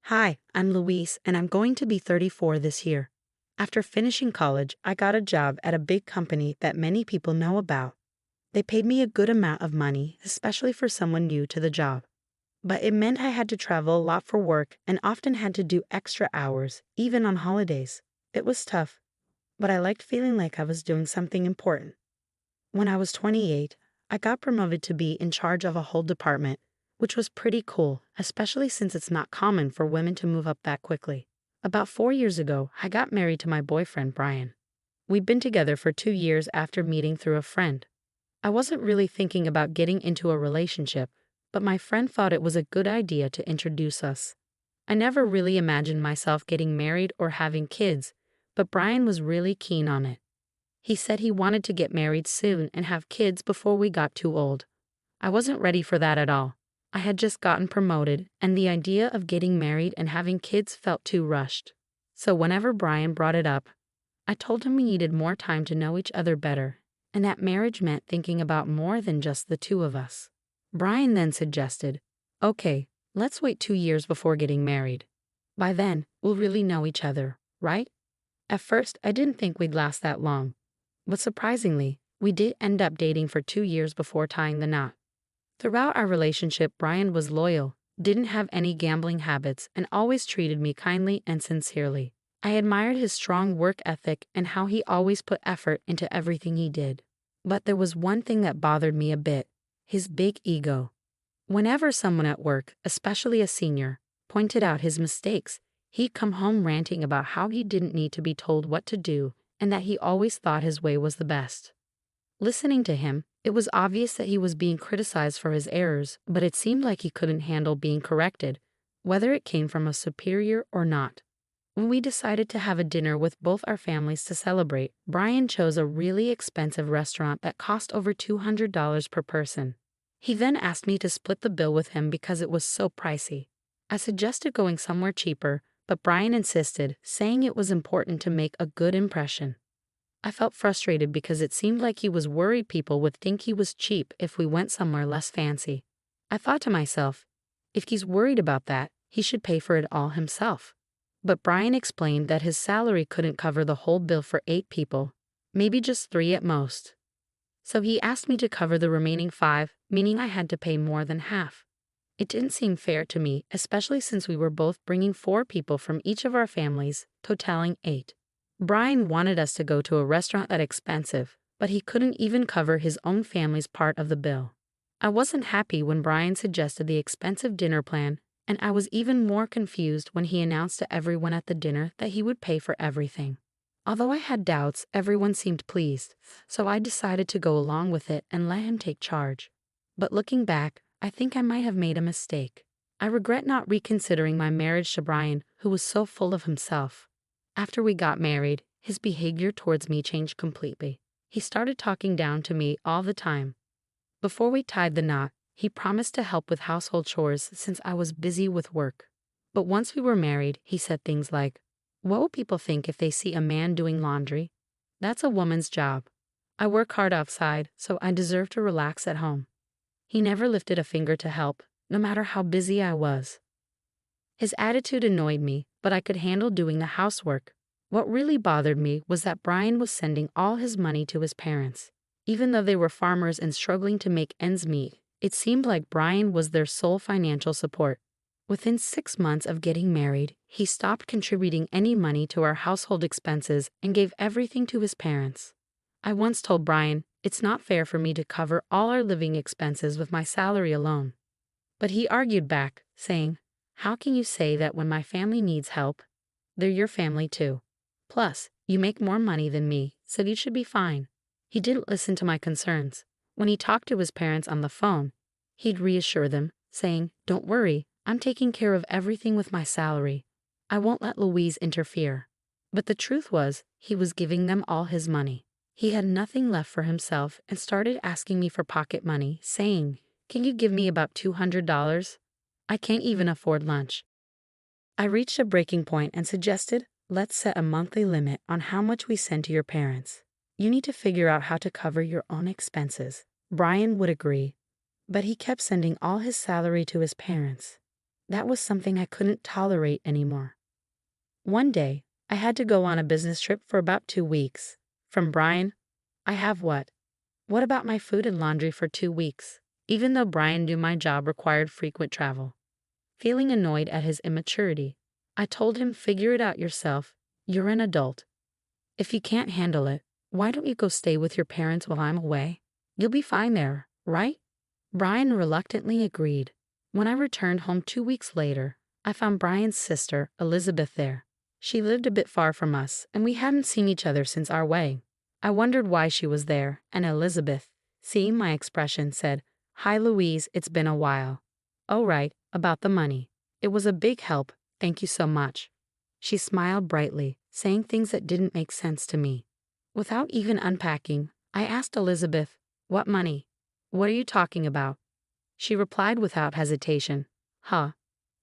Hi, I'm Louise, and I'm going to be 34 this year. After finishing college, I got a job at a big company that many people know about. They paid me a good amount of money, especially for someone new to the job. But it meant I had to travel a lot for work and often had to do extra hours, even on holidays. It was tough, but I liked feeling like I was doing something important. When I was 28, I got promoted to be in charge of a whole department, which was pretty cool, especially since it's not common for women to move up that quickly. About 4 years ago, I got married to my boyfriend, Brian. We'd been together for 2 years after meeting through a friend. I wasn't really thinking about getting into a relationship, but my friend thought it was a good idea to introduce us. I never really imagined myself getting married or having kids, but Brian was really keen on it. He said he wanted to get married soon and have kids before we got too old. I wasn't ready for that at all. I had just gotten promoted, and the idea of getting married and having kids felt too rushed. So whenever Brian brought it up, I told him we needed more time to know each other better, and that marriage meant thinking about more than just the two of us. Brian then suggested, okay, let's wait 2 years before getting married. By then, we'll really know each other, right? At first, I didn't think we'd last that long. But surprisingly, we did end up dating for 2 years before tying the knot. Throughout our relationship, Brian was loyal, didn't have any gambling habits, and always treated me kindly and sincerely. I admired his strong work ethic and how he always put effort into everything he did. But there was one thing that bothered me a bit: his big ego. Whenever someone at work, especially a senior, pointed out his mistakes, he'd come home ranting about how he didn't need to be told what to do and that he always thought his way was the best. Listening to him, it was obvious that he was being criticized for his errors, but it seemed like he couldn't handle being corrected, whether it came from a superior or not. When we decided to have a dinner with both our families to celebrate, Brian chose a really expensive restaurant that cost over $200 per person. He then asked me to split the bill with him because it was so pricey. I suggested going somewhere cheaper, but Brian insisted, saying it was important to make a good impression. I felt frustrated because it seemed like he was worried people would think he was cheap if we went somewhere less fancy. I thought to myself, if he's worried about that, he should pay for it all himself. But Brian explained that his salary couldn't cover the whole bill for 8 people, maybe just 3 at most. So he asked me to cover the remaining 5, meaning I had to pay more than half. It didn't seem fair to me, especially since we were both bringing 4 people from each of our families, totaling 8. Brian wanted us to go to a restaurant that's expensive, but he couldn't even cover his own family's part of the bill. I wasn't happy when Brian suggested the expensive dinner plan, and I was even more confused when he announced to everyone at the dinner that he would pay for everything. Although I had doubts, everyone seemed pleased, so I decided to go along with it and let him take charge. But looking back, I think I might have made a mistake. I regret not reconsidering my marriage to Brian, who was so full of himself. After we got married, his behavior towards me changed completely. He started talking down to me all the time. Before we tied the knot, he promised to help with household chores since I was busy with work. But once we were married, he said things like, "What will people think if they see a man doing laundry? That's a woman's job. I work hard outside, so I deserve to relax at home." He never lifted a finger to help, no matter how busy I was. His attitude annoyed me, but I could handle doing the housework. What really bothered me was that Brian was sending all his money to his parents. Even though they were farmers and struggling to make ends meet, it seemed like Brian was their sole financial support. Within 6 months of getting married, he stopped contributing any money to our household expenses and gave everything to his parents. I once told Brian, it's not fair for me to cover all our living expenses with my salary alone. But he argued back, saying, "How can you say that when my family needs help? They're your family too. Plus, you make more money than me, so you should be fine." He didn't listen to my concerns. When he talked to his parents on the phone, he'd reassure them, saying, "Don't worry, I'm taking care of everything with my salary. I won't let Louise interfere." But the truth was, he was giving them all his money. He had nothing left for himself and started asking me for pocket money, saying, "Can you give me about $200? I can't even afford lunch." I reached a breaking point and suggested, let's set a monthly limit on how much we send to your parents. You need to figure out how to cover your own expenses. Brian would agree, but he kept sending all his salary to his parents. That was something I couldn't tolerate anymore. One day, I had to go on a business trip for about 2 weeks. From Brian, I have what? What about my food and laundry for 2 weeks? Even though Brian knew my job required frequent travel. Feeling annoyed at his immaturity, I told him, figure it out yourself. You're an adult. If you can't handle it, why don't you go stay with your parents while I'm away? You'll be fine there, right? Brian reluctantly agreed. When I returned home 2 weeks later, I found Brian's sister, Elizabeth, there. She lived a bit far from us, and we hadn't seen each other since our wedding. I wondered why she was there, and Elizabeth, seeing my expression, said, "Hi Louise, it's been a while." "Oh right, about the money. It was a big help, thank you so much." She smiled brightly, saying things that didn't make sense to me. Without even unpacking, I asked Elizabeth, "What money? What are you talking about?" She replied without hesitation, "Huh.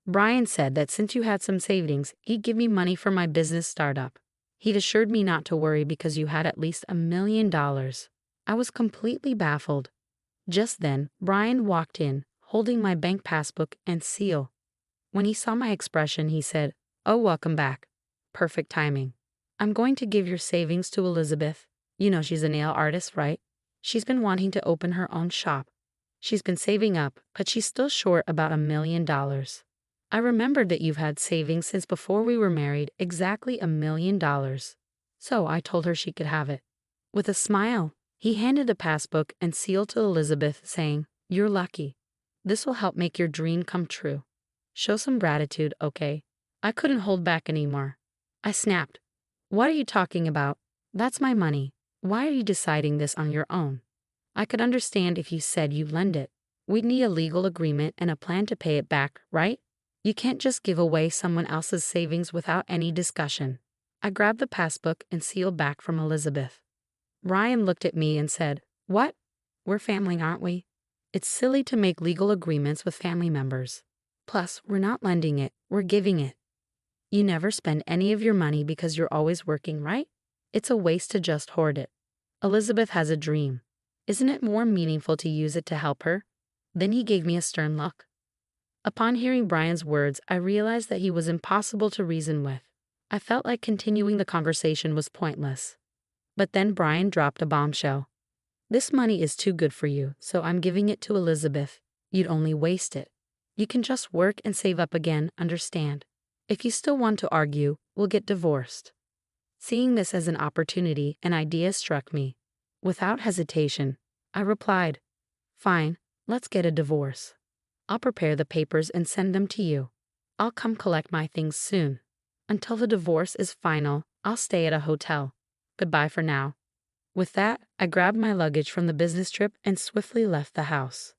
Brian said that since you had some savings, he'd give me money for my business startup. He'd assured me not to worry because you had at least $1 million. I was completely baffled. Just then, Brian walked in, holding my bank passbook and seal. When he saw my expression, he said, "Oh, welcome back. Perfect timing. I'm going to give your savings to Elizabeth. You know she's a nail artist, right? She's been wanting to open her own shop. She's been saving up, but she's still short about $1 million. I remembered that you've had savings since before we were married, exactly $1 million. So I told her she could have it." With a smile, he handed the passbook and seal to Elizabeth, saying, "You're lucky. This will help make your dream come true. Show some gratitude, okay?" I couldn't hold back anymore. I snapped, "What are you talking about? That's my money. Why are you deciding this on your own? I could understand if you said you'd lend it. We'd need a legal agreement and a plan to pay it back, right? You can't just give away someone else's savings without any discussion." I grabbed the passbook and seal back from Elizabeth. Ryan looked at me and said, "What? We're family, aren't we? It's silly to make legal agreements with family members. Plus, we're not lending it, we're giving it. You never spend any of your money because you're always working, right? It's a waste to just hoard it. Elizabeth has a dream. Isn't it more meaningful to use it to help her?" Then he gave me a stern look. Upon hearing Brian's words, I realized that he was impossible to reason with. I felt like continuing the conversation was pointless. But then Brian dropped a bombshell. "This money is too good for you, so I'm giving it to Elizabeth. You'd only waste it. You can just work and save up again, understand? If you still want to argue, we'll get divorced." Seeing this as an opportunity, an idea struck me. Without hesitation, I replied, "Fine, let's get a divorce. I'll prepare the papers and send them to you. I'll come collect my things soon. Until the divorce is final, I'll stay at a hotel. Goodbye for now." With that, I grabbed my luggage from the business trip and swiftly left the house.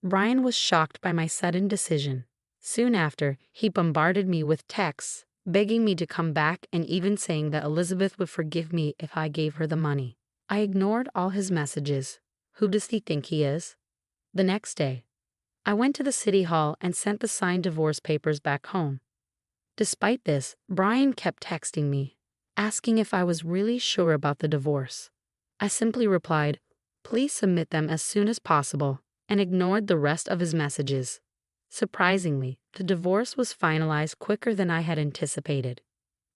Brian was shocked by my sudden decision. Soon after, he bombarded me with texts, begging me to come back and even saying that Elizabeth would forgive me if I gave her the money. I ignored all his messages. Who does he think he is? The next day, I went to the city hall and sent the signed divorce papers back home. Despite this, Brian kept texting me, asking if I was really sure about the divorce. I simply replied, "Please submit them as soon as possible," and ignored the rest of his messages. Surprisingly, the divorce was finalized quicker than I had anticipated.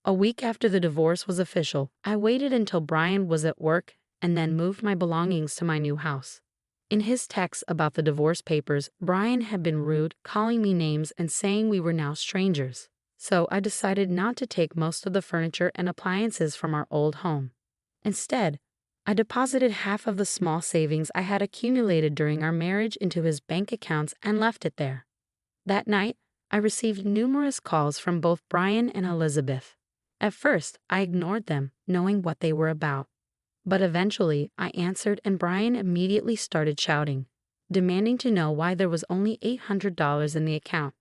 A week after the divorce was official, I waited until Brian was at work and then moved my belongings to my new house. In his text about the divorce papers, Brian had been rude, calling me names and saying we were now strangers. So I decided not to take most of the furniture and appliances from our old home. Instead, I deposited half of the small savings I had accumulated during our marriage into his bank accounts and left it there. That night, I received numerous calls from both Brian and Elizabeth. At first, I ignored them, knowing what they were about. But eventually, I answered and Brian immediately started shouting, demanding to know why there was only $800 in the account.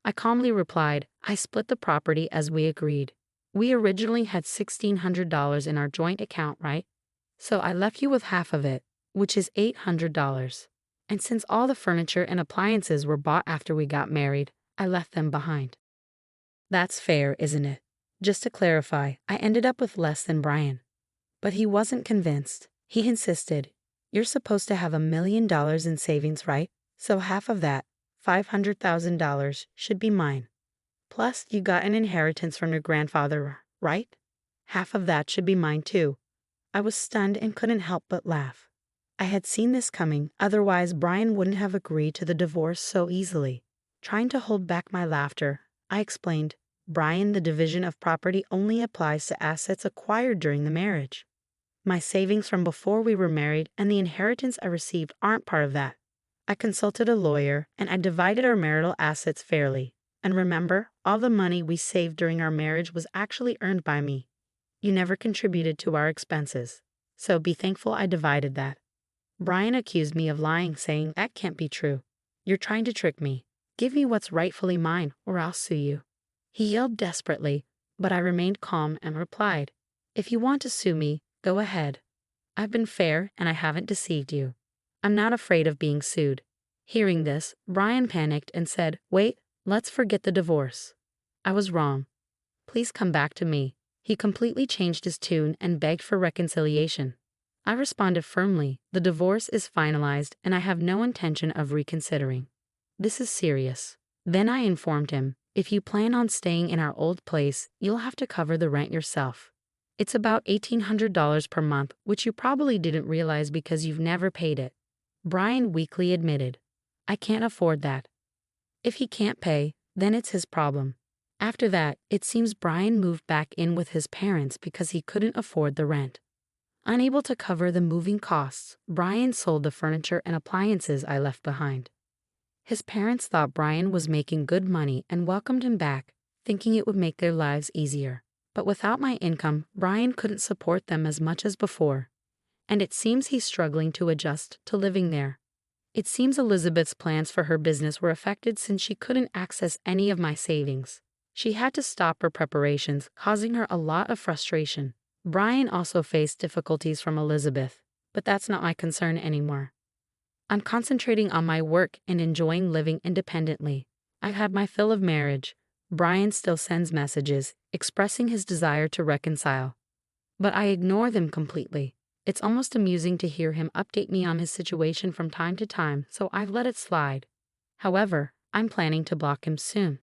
I calmly replied, "I split the property as we agreed. We originally had $1,600 in our joint account, right? So I left you with half of it, which is $800. And since all the furniture and appliances were bought after we got married, I left them behind." That's fair, isn't it? Just to clarify, I ended up with less than Brian. But he wasn't convinced. He insisted, "You're supposed to have $1 million in savings, right? So half of that, $500,000 should be mine. Plus, you got an inheritance from your grandfather, right? Half of that should be mine too. I was stunned and couldn't help but laugh. I had seen this coming, otherwise Brian wouldn't have agreed to the divorce so easily. Trying to hold back my laughter, I explained, Brian, the division of property only applies to assets acquired during the marriage. My savings from before we were married and the inheritance I received aren't part of that. I consulted a lawyer and I divided our marital assets fairly. And remember, all the money we saved during our marriage was actually earned by me. You never contributed to our expenses. So be thankful I divided that. Brian accused me of lying, saying that can't be true. You're trying to trick me. Give me what's rightfully mine, or I'll sue you. He yelled desperately, but I remained calm and replied, if you want to sue me, go ahead. I've been fair and I haven't deceived you. I'm not afraid of being sued. Hearing this, Brian panicked and said, wait, let's forget the divorce. I was wrong. Please come back to me. He completely changed his tune and begged for reconciliation. I responded firmly, the divorce is finalized and I have no intention of reconsidering. This is serious. Then I informed him, if you plan on staying in our old place, you'll have to cover the rent yourself. It's about $1,800 per month, which you probably didn't realize because you've never paid it. Brian weakly admitted, I can't afford that. If he can't pay, then it's his problem. After that, it seems Brian moved back in with his parents because he couldn't afford the rent. Unable to cover the moving costs, Brian sold the furniture and appliances I left behind. His parents thought Brian was making good money and welcomed him back, thinking it would make their lives easier. But without my income, Brian couldn't support them as much as before. And it seems he's struggling to adjust to living there. It seems Elizabeth's plans for her business were affected since she couldn't access any of my savings. She had to stop her preparations, causing her a lot of frustration. Brian also faced difficulties from Elizabeth, but that's not my concern anymore. I'm concentrating on my work and enjoying living independently. I've had my fill of marriage. Brian still sends messages, expressing his desire to reconcile. But I ignore them completely. It's almost amusing to hear him update me on his situation from time to time, so I've let it slide. However, I'm planning to block him soon.